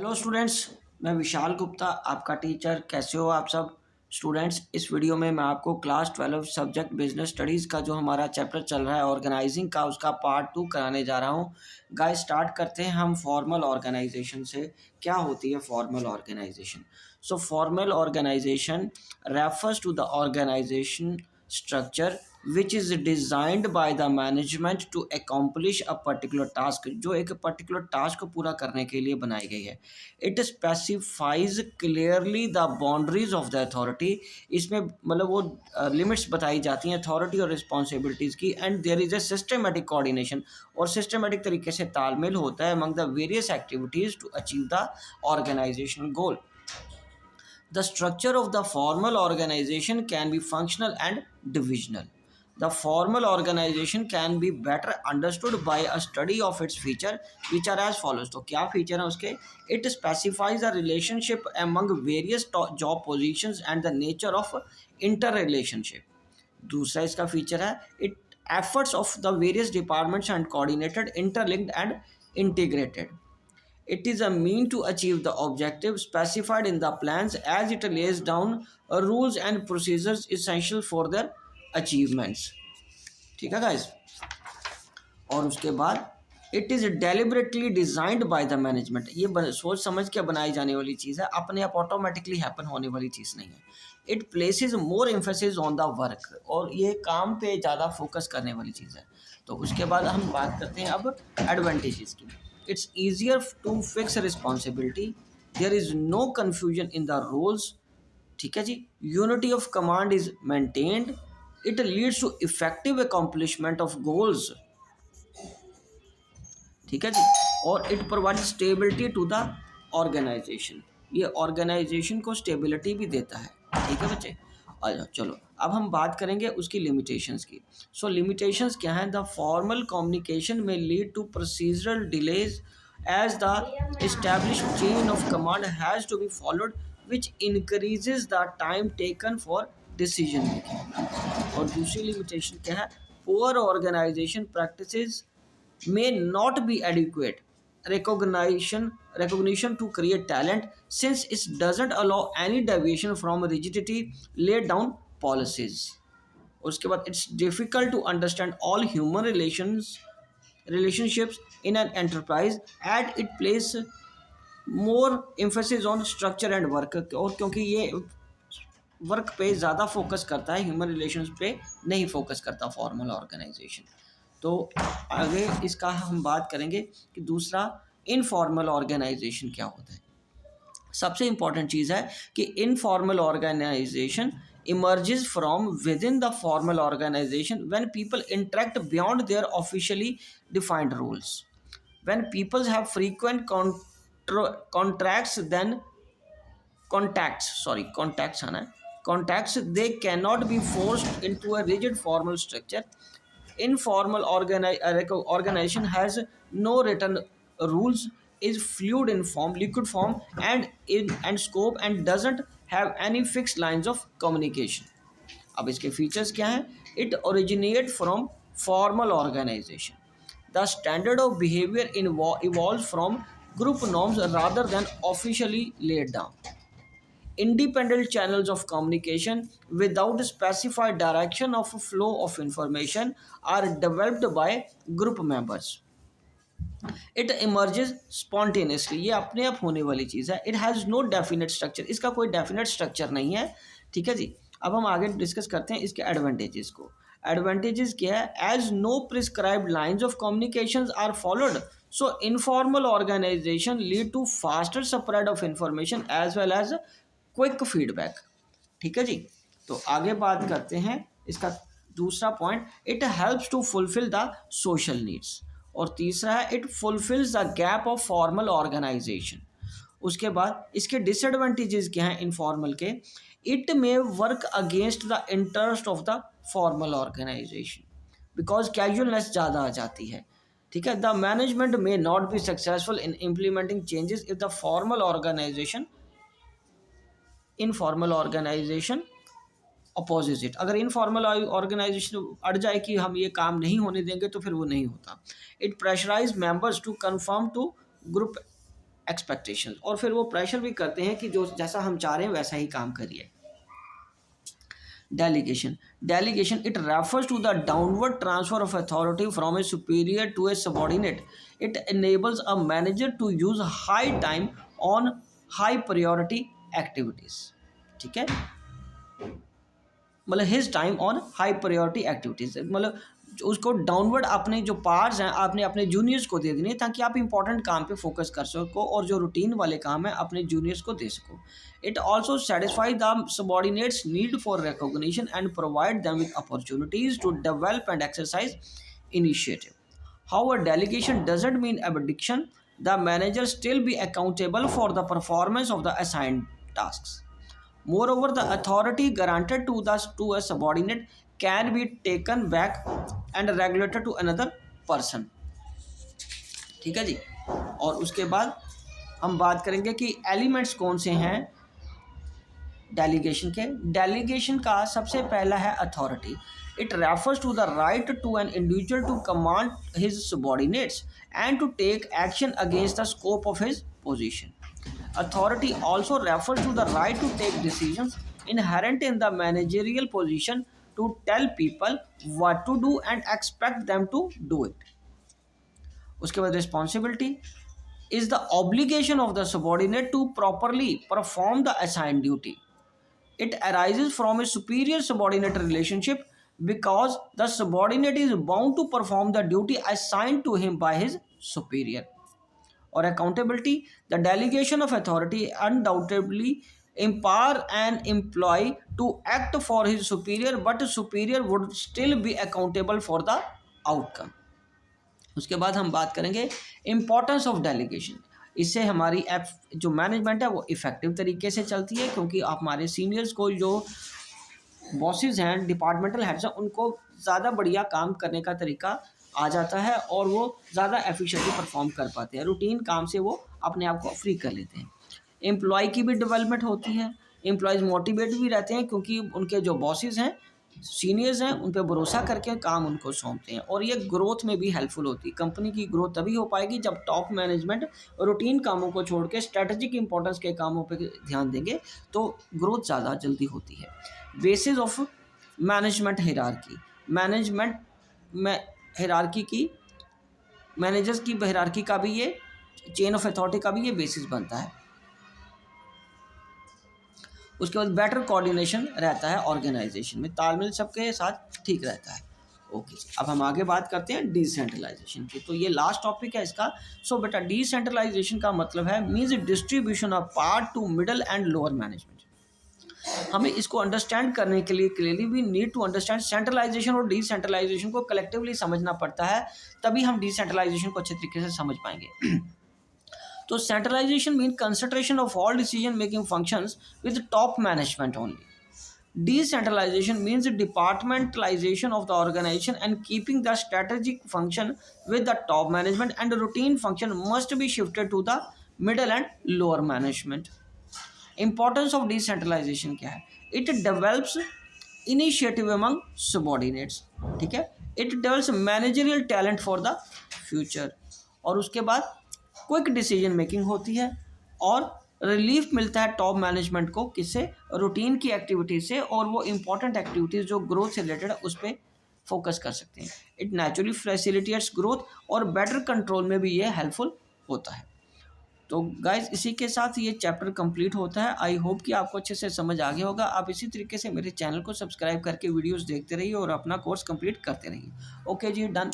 Hello students. मैं विशाल गुप्ता आपका teacher. कैसे हो आप सब स्टूडेंट्स? इस वीडियो में मैं आपको क्लास 12 सब्जेक्ट बिजनेस स्टडीज़ का जो हमारा चैप्टर चल रहा है ऑर्गेनाइजिंग का, उसका पार्ट 2 कराने जा रहा हूँ। गाइस स्टार्ट करते हैं हम फॉर्मल ऑर्गेनाइजेशन से। क्या होती है formal organisation? So formal organisation refers to the organisation structure which is designed by the management to accomplish a particular task, जो एक पर्टिकुलर टास्क को पूरा करने के लिए बनाई गई है। It specifies clearly the boundaries of the authority. इसमें मतलब वो लिमिट्स बताई जाती हैं अथॉरिटी और रिस्पॉन्सिबिलिटीज़ की। And there is a systematic coordination, और सिस्टमेटिक तरीके से तालमेल होता है among the various activities to achieve the organisational goal. The structure of the formal organization can be functional and divisional. The formal organization can be better understood by a study of its feature, which are as follows. तो क्या feature है उसके? It specifies a relationship among various job positions and the nature of interrelationship. दूसरा इसका feature है it efforts of the various departments and coordinated, interlinked and integrated. It is a mean to achieve the objective specified in the plans as it lays down rules and procedures essential for their achievements. ठीक है guys? और उसके बाद it is deliberately designed by the management. ये सोच समझ के बनाई जाने वाली चीज़ है, अपने आप ऑटोमेटिकली हैपन होने वाली चीज़ नहीं है। It places more emphasis on the work, और ये काम पे ज़्यादा फोकस करने वाली चीज़ है। तो उसके बाद हम बात करते हैं अब एडवांटेजेस की। It's easier to fix responsibility, there is no confusion in the roles. ठीक है जी। Unity of command is maintained. It leads to effective accomplishment of goals. ठीक है जी। और it provide stability to the organisation, ये organisation को stability भी देता है। ठीक है बच्चे? अच्छा चलो अब हम बात करेंगे उसकी लिमिटेशंस की। सो लिमिटेशंस क्या हैं? The formal communication may lead to procedural delays as the established chain of command has to be followed, which increases the time taken for decision making. और दूसरी लिमिटेशन क्या है? poor organization practices may not be adequate recognition to create talent, since it doesn't allow any deviation from rigidity laid down policies. उसके बाद it's difficult to understand all human relationships in an enterprise, and it places more emphasis on structure and work, और क्योंकि ये work पे ज़्यादा focus करता है, human relations पे नहीं फोकस करता फॉर्मल ऑर्गेनाइजेशन। तो आगे इसका हम बात करेंगे कि दूसरा इनफॉर्मल ऑर्गेनाइजेशन क्या होता है। सबसे इम्पॉर्टेंट चीज़ है कि informal organisation emerges from within the formal organization when people interact beyond their officially defined rules. When people have frequent contracts, then contacts, they cannot be forced into a rigid formal structure. Informal organization has no written rules, is fluid in form, liquid form, and scope, and doesn't have any fixed lines of communication. अब इसके features क्या हैं? It originate from formal organisation. The standard of behaviour evolve from group norms rather than officially laid down. Independent channels of communication without specified direction of flow of information are developed by group members. It emerges spontaneously, ये अपने आप होने वाली चीज़ है। It has no definite structure, इसका कोई definite structure नहीं है। ठीक है जी। अब हम आगे डिस्कस करते हैं इसके एडवांटेजेस को। एडवांटेजेस क्या है? As no prescribed lines of communications are followed, so informal organisation lead to faster spread of information as well as quick feedback. ठीक है जी। तो आगे बात करते हैं इसका दूसरा point, it helps to fulfil the social needs. और तीसरा है it fulfils the gap of formal organisation. उसके बाद इसके डिसएडवांटेजेस क्या हैं इनफॉर्मल के? It may work against the interest of the formal organisation, because casualness ज़्यादा आ जाती है। ठीक है। The management may not be successful in implementing changes if the informal organisation opposite. अगर इनफॉर्मल ऑर्गेनाइजेशन अड़ जाए कि हम ये काम नहीं होने देंगे तो फिर वो नहीं होता। It pressurise members to confirm to group expectations, और फिर वो प्रेशर भी करते हैं कि जो जैसा हम चाह रहे हैं वैसा ही काम करिए। Delegation it refers to the downward transfer of authority from a superior to a subordinate. It enables a manager to use high time on high priority activities. ठीक है, मतलब his time on high priority activities, मतलब उसको downward अपने जो parts हैं आपने अपने जूनियर्स को दे देने ताकि आप इंपॉर्टेंट काम पे फोकस कर सको और जो रूटीन वाले काम है अपने जूनियर्स को दे सको। It also satisfy the subordinates need for recognition and provide them with opportunities to develop and exercise initiative. However, delegation doesn't mean abdication. The manager still be accountable for the performance of the assigned tasks. Moreover, the authority granted to a subordinate can be taken back and regulated to another person. ठीक है जी। और उसके बाद हम बात करेंगे कि एलिमेंट्स कौन से हैं डेलीगेशन के। डेलीगेशन का सबसे पहला है authority. It refers to the right to an individual to command his subordinates and to take action against the scope of his position. Authority also refers to the right to take decisions inherent in the managerial position to tell people what to do and expect them to do it. उसके बाद responsibility is the obligation of the subordinate to properly perform the assigned duty. It arises from a superior subordinate relationship because the subordinate is bound to perform the duty assigned to him by his superior. Or accountability, the delegation of authority undoubtedly empower an employee to act for his superior, but superior would still be accountable for the outcome. उसके बाद हम बात करेंगे importance of delegation. इससे हमारी जो management है वो इफ़ेक्टिव तरीके से चलती है, क्योंकि आप हमारे सीनियर्स को जो बॉसेस हैं, डिपार्टमेंटल हेड्स हैं, उनको ज़्यादा बढ़िया काम करने का तरीका आ जाता है और वो ज़्यादा एफिशिएंटली परफॉर्म कर पाते हैं। रूटीन काम से वो अपने आप को फ्री कर लेते हैं। एम्प्लॉय की भी डेवलपमेंट होती है, एम्प्लॉयज़ मोटिवेट भी रहते हैं क्योंकि उनके जो बॉसेस हैं, सीनियर्स हैं, उन पर भरोसा करके काम उनको सौंपते हैं, और ये ग्रोथ में भी हेल्पफुल होती है। कंपनी की ग्रोथ तभी हो पाएगी जब टॉप मैनेजमेंट रूटीन कामों को छोड़ के स्ट्रेटजिक इंपॉर्टेंस के कामों पर ध्यान देंगे तो ग्रोथ ज़्यादा जल्दी होती है। Basis of management hierarchy, management में हायरार्की की, मैनेजर्स की हायरार्की का भी ये चेन ऑफ अथॉरिटी का भी ये बेसिस बनता है। उसके बाद बेटर कोऑर्डिनेशन रहता है ऑर्गेनाइजेशन में, तालमेल सबके साथ ठीक रहता है। ओके, अब हम आगे बात करते हैं डिसेंट्रलाइजेशन की। तो ये लास्ट टॉपिक है इसका। सो बेटा डिसेंट्रलाइजेशन का मतलब है means distribution of part to middle and lower management. हमें इसको अंडरस्टैंड करने के लिए clearly we need to understand centralisation और डिसेंट्रलाइजेशन को कलेक्टिवली समझना पड़ता है, तभी हम डिसेंट्रलाइजेशन को अच्छे तरीके से समझ पाएंगे। तो centralisation mean concentration of all decision making functions with top management only. Decentralisation means departmentalisation of the organisation and keeping the strategic function with the top management and routine function must be shifted to the middle and lower management. Importance of decentralisation क्या है? It develops initiative among subordinates, ठीक है। It develops managerial talent for the future, और उसके बाद quick decision making होती है और रिलीफ मिलता है टॉप मैनेजमेंट को, किससे? रूटीन की एक्टिविटीज से, और वो इंपॉर्टेंट एक्टिविटीज़ जो ग्रोथ से रिलेटेड है उस पर फोकस कर सकते हैं। इट नेचुरली फैसिलिटेट्स ग्रोथ और बेटर कंट्रोल में भी ये हेल्पफुल होता है। तो गाइज इसी के साथ ये चैप्टर कंप्लीट होता है। आई होप कि आपको अच्छे से समझ आ गया होगा। आप इसी तरीके से मेरे चैनल को सब्सक्राइब करके वीडियोस देखते रहिए और अपना कोर्स कंप्लीट करते रहिए। ओके जी, डन।